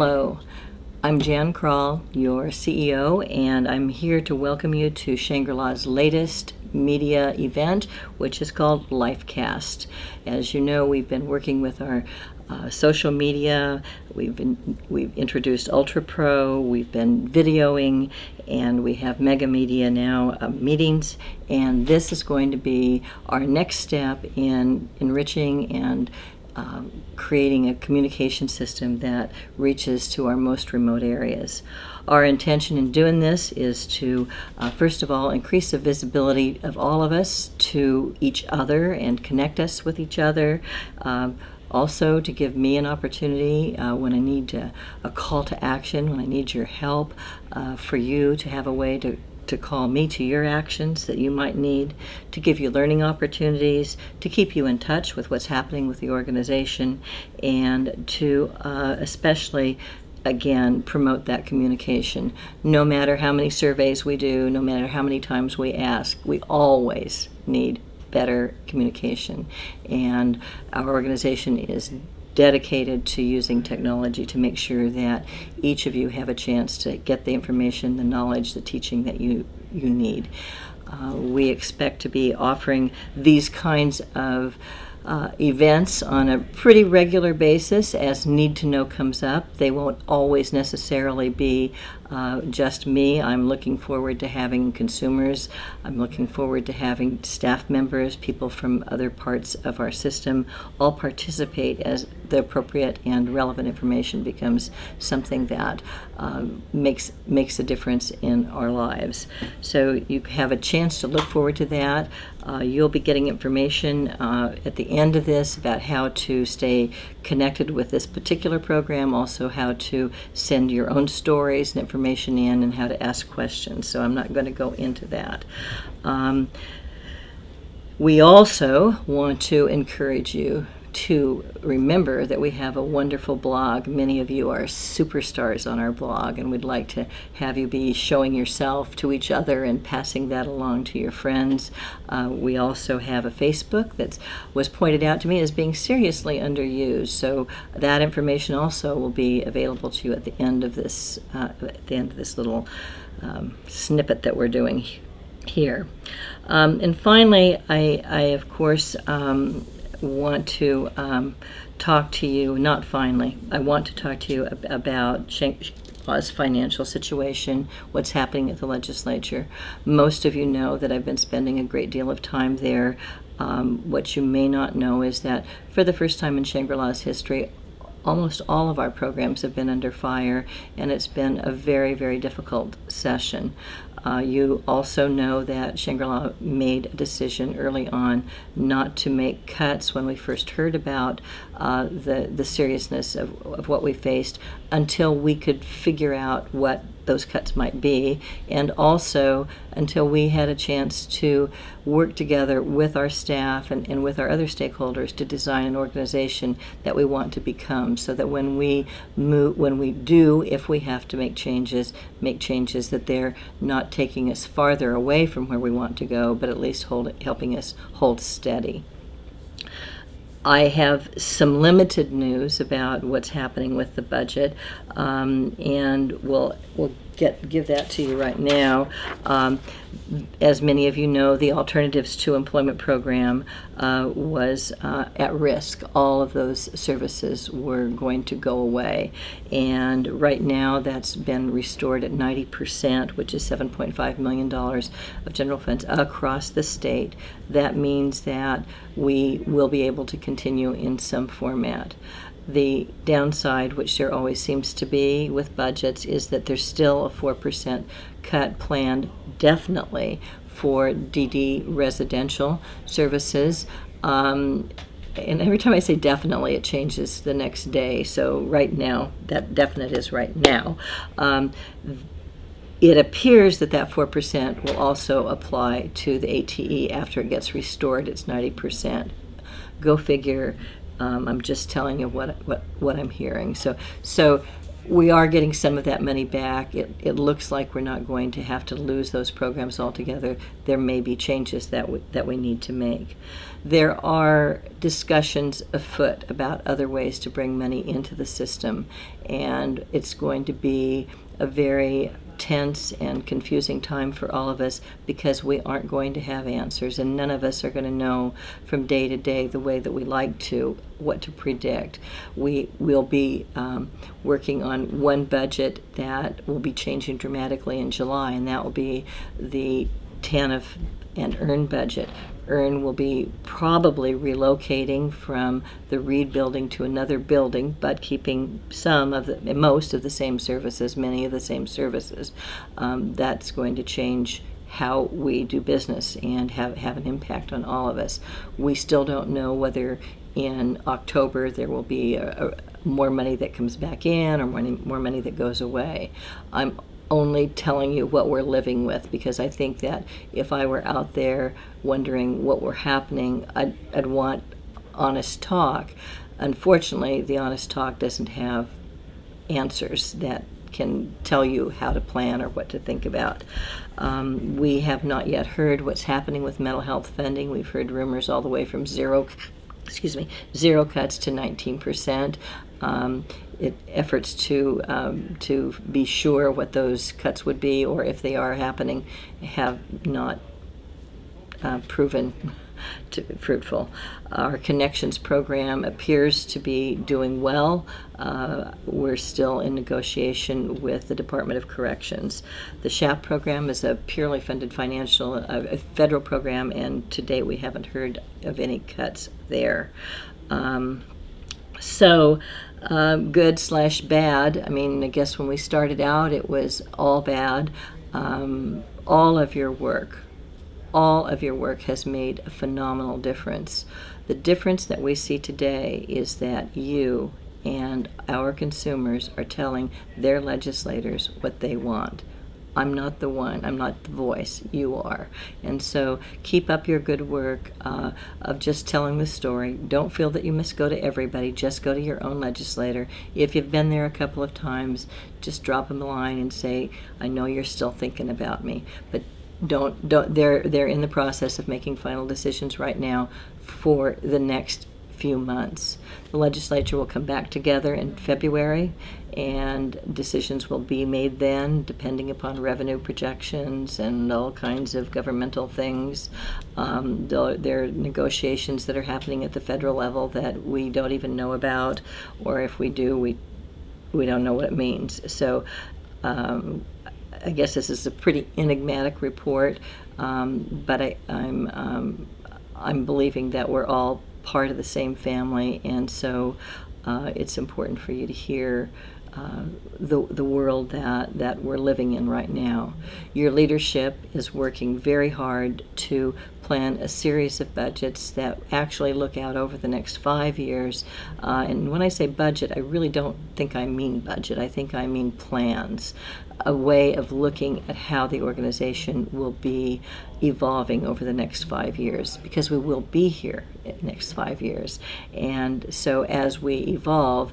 Hello, I'm Jan Kral, your CEO, and I'm here to welcome you to Shangri-La's latest media event, which is called Lifecast. As you know, we've been working with our social media. We've introduced Ultra Pro. We've been videoing, and we have Mega Media now meetings. And this is going to be our next step in enriching and creating a communication system that reaches to our most remote areas. Our intention in doing this is to, first of all, increase the visibility of all of us to each other and connect us with each other. Also, to give me an opportunity when I need a call to action, when I need your help, for you to have a way to call me to your actions that you might need, to give you learning opportunities, to keep you in touch with what's happening with the organization, and to especially, again, promote that communication. No matter how many surveys we do, no matter how many times we ask, we always need better communication. And our organization is dedicated to using technology to make sure that each of you have a chance to get the information, the knowledge, the teaching that you need. We expect to be offering these kinds of events on a pretty regular basis as need to know comes up. They won't always necessarily be just me. I'm looking forward to having consumers. I'm looking forward to having staff members, people from other parts of our system, all participate as the appropriate and relevant information becomes something that makes a difference in our lives. So you have a chance to look forward to that. You'll be getting information at the end of this about how to stay connected with this particular program, also how to send your own stories and information in, and how to ask questions. So I'm not going to go into that. We also want to encourage you to remember that we have a wonderful blog. Many of you are superstars on our blog, and we'd like to have you be showing yourself to each other and passing that along to your friends. We also have a Facebook that was pointed out to me as being seriously underused, so that information also will be available to you at the end of this little snippet that we're doing here. And finally, I of course want to talk to you, not finally, I want to talk to you about Shangri-La's financial situation, what's happening at the legislature. Most of you know that I've been spending a great deal of time there. What you may not know is that for the first time in Shangri-La's history, almost all of our programs have been under fire, and it's been a very, very difficult session. You also know that Shangri-La made a decision early on not to make cuts when we first heard about the seriousness of what we faced until we could figure out what those cuts might be, and also until we had a chance to work together with our staff and with our other stakeholders to design an organization that we want to become, so that when we do, if we have to make changes, that they're not taking us farther away from where we want to go, but at least helping us hold steady. I have some limited news about what's happening with the budget, and we'll give that to you right now. As many of you know, the Alternatives to Employment program was at risk. All of those services were going to go away, and right now that's been restored at 90%, which is $7.5 million of general funds across the state. That means that we will be able to continue in some format. The downside, which there always seems to be with budgets, is that there's still a 4% cut planned definitely for DD residential services. And every time I say definitely, it changes the next day. So right now, that definite is right now. It appears that 4% will also apply to the ATE after it gets restored. It's 90%. Go figure. I'm just telling you what I'm hearing. So we are getting some of that money back. It looks like we're not going to have to lose those programs altogether. There may be changes that we need to make. There are discussions afoot about other ways to bring money into the system, and it's going to be a very tense and confusing time for all of us because we aren't going to have answers, and none of us are going to know from day to day the way that we like to what to predict. We will be working on one budget that will be changing dramatically in July, and that will be the TANF and EARN budget. EARN will be probably relocating from the Reed building to another building, but keeping most of the same services, many of the same services. That's going to change how we do business and have an impact on all of us. We still don't know whether in October there will be more money that comes back in or more money that goes away. I'm only telling you what we're living with, because I think that if I were out there wondering what were happening, I'd want honest talk. Unfortunately, the honest talk doesn't have answers that can tell you how to plan or what to think about. We have not yet heard what's happening with mental health funding. We've heard rumors all the way from zero cuts to 19%. Efforts to be sure what those cuts would be, or if they are happening, have not proven to be fruitful. Our Connections program appears to be doing well. We're still in negotiation with the Department of Corrections. The SHAP program is a purely funded a federal program, and to date we haven't heard of any cuts there. Good/bad. I mean, I guess when we started out, it was all bad. All of your work has made a phenomenal difference. The difference that we see today is that you and our consumers are telling their legislators what they want. I'm not the one, I'm not the voice, you are. And so keep up your good work of just telling the story. Don't feel that you must go to everybody, just go to your own legislator. If you've been there a couple of times, just drop them a line and say, I know you're still thinking about me. But they're in the process of making final decisions right now for the next few months. The legislature will come back together in February, and decisions will be made then, depending upon revenue projections and all kinds of governmental things. There are negotiations that are happening at the federal level that we don't even know about, or if we do, we don't know what it means. So I guess this is a pretty enigmatic report, but I'm believing that we're all part of the same family, and so it's important for you to hear the world that we're living in right now. Your leadership is working very hard to plan a series of budgets that actually look out over the next 5 years. And when I say budget, I really don't think I mean budget. I think I mean plans, a way of looking at how the organization will be evolving over the next 5 years, because we will be here in the next 5 years. And so as we evolve,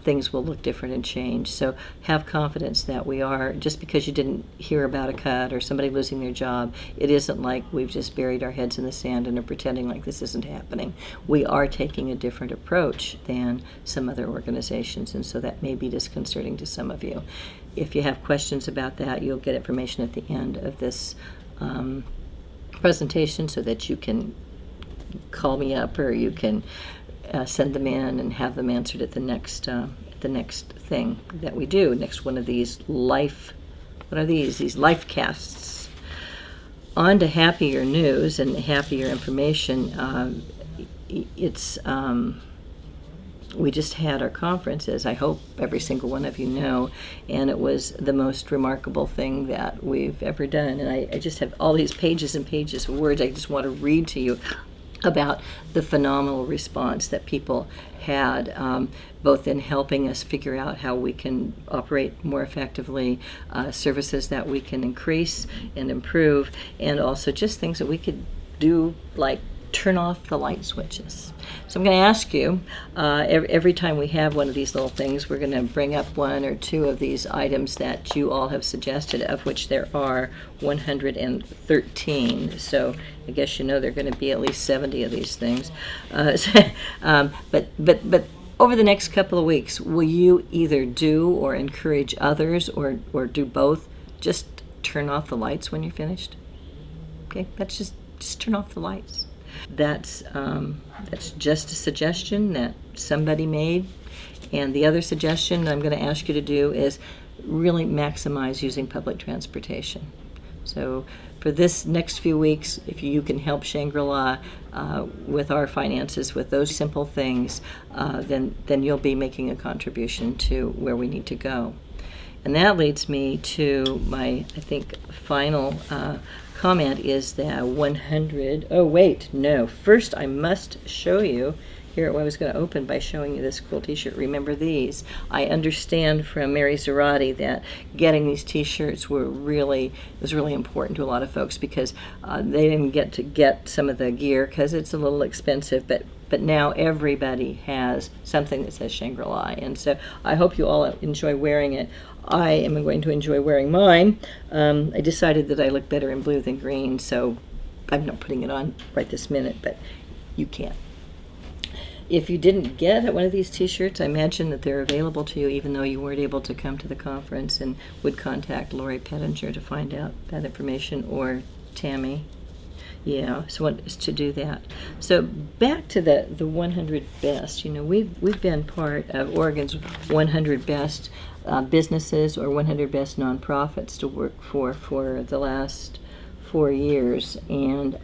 things will look different and change. So have confidence that we are, just because you didn't hear about a cut or somebody losing their job, it isn't like we've just buried our heads in the sand and are pretending like this isn't happening. We are taking a different approach than some other organizations, and so that may be disconcerting to some of you. If you have questions about that, you'll get information at the end of this presentation so that you can call me up, or you can send them in and have them answered at the next thing that we do. Next one of these life casts. On to happier news and happier information. We just had our conference, as I hope every single one of you know, and it was the most remarkable thing that we've ever done. And I just have all these pages and pages of words I just want to read to you about the phenomenal response that people had, both in helping us figure out how we can operate more effectively, services that we can increase and improve, and also just things that we could do, like turn off the light switches. So I'm going to ask you, every time we have one of these little things, we're going to bring up one or two of these items that you all have suggested, of which there are 113. So I guess you know there are going to be at least 70 of these things. But over the next couple of weeks, will you either do or encourage others, or do both? Just turn off the lights when you're finished. Okay, that's just turn off the lights. That's just a suggestion that somebody made. And the other suggestion I'm going to ask you to do is really maximize using public transportation. So for this next few weeks, if you can help Shangri-La with our finances, with those simple things, then you'll be making a contribution to where we need to go. And that leads me to my, I think, final comment is that 100, oh wait, no, first I must show you, here I was going to open by showing you this cool t-shirt. Remember these? I understand from Mary Zarati that getting these t-shirts was really important to a lot of folks, because they didn't get some of the gear because it's a little expensive, but now everybody has something that says Shangri-La, and so I hope you all enjoy wearing it. I am going to enjoy wearing mine. I decided that I look better in blue than green, so I'm not putting it on right this minute, but you can. If you didn't get one of these t-shirts, I imagine that they're available to you even though you weren't able to come to the conference, and would contact Lori Pettinger to find out that information, or Tammy. Yeah, so what is to do that. So back to the 100 best. You know, we've been part of Oregon's 100 best businesses, or 100 best nonprofits to work for the last 4 years, and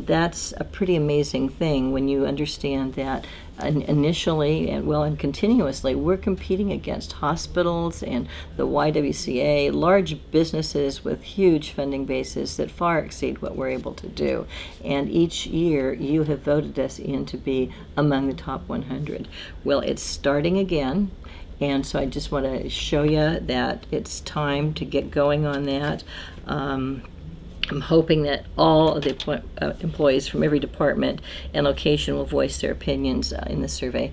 that's a pretty amazing thing when you understand that initially and continuously we're competing against hospitals and the YWCA, large businesses with huge funding bases that far exceed what we're able to do. And each year you have voted us in to be among the top 100. Well, it's starting again. And so I just want to show you that it's time to get going on that. I'm hoping that all of the employees from every department and location will voice their opinions in the survey.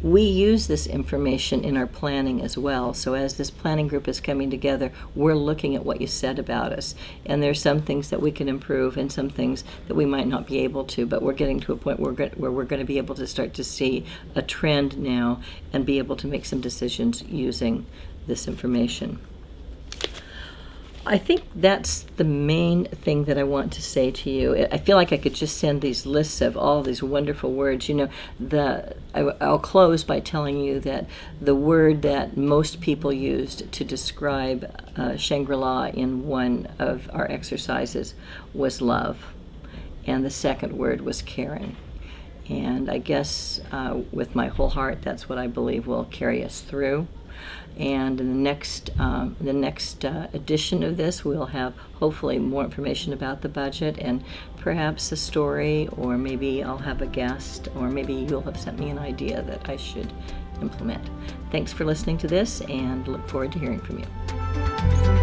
We use this information in our planning as well. So as this planning group is coming together, we're looking at what you said about us. And there's some things that we can improve and some things that we might not be able to, but we're getting to a point where we're going to be able to start to see a trend now and be able to make some decisions using this information. I think that's the main thing that I want to say to you. I feel like I could just send these lists of all these wonderful words. You know, I'll close by telling you that the word that most people used to describe Shangri-La in one of our exercises was love, and the second word was caring. And I guess with my whole heart, that's what I believe will carry us through. And in the next edition of this, we'll have hopefully more information about the budget and perhaps a story, or maybe I'll have a guest, or maybe you'll have sent me an idea that I should implement. Thanks for listening to this, and look forward to hearing from you.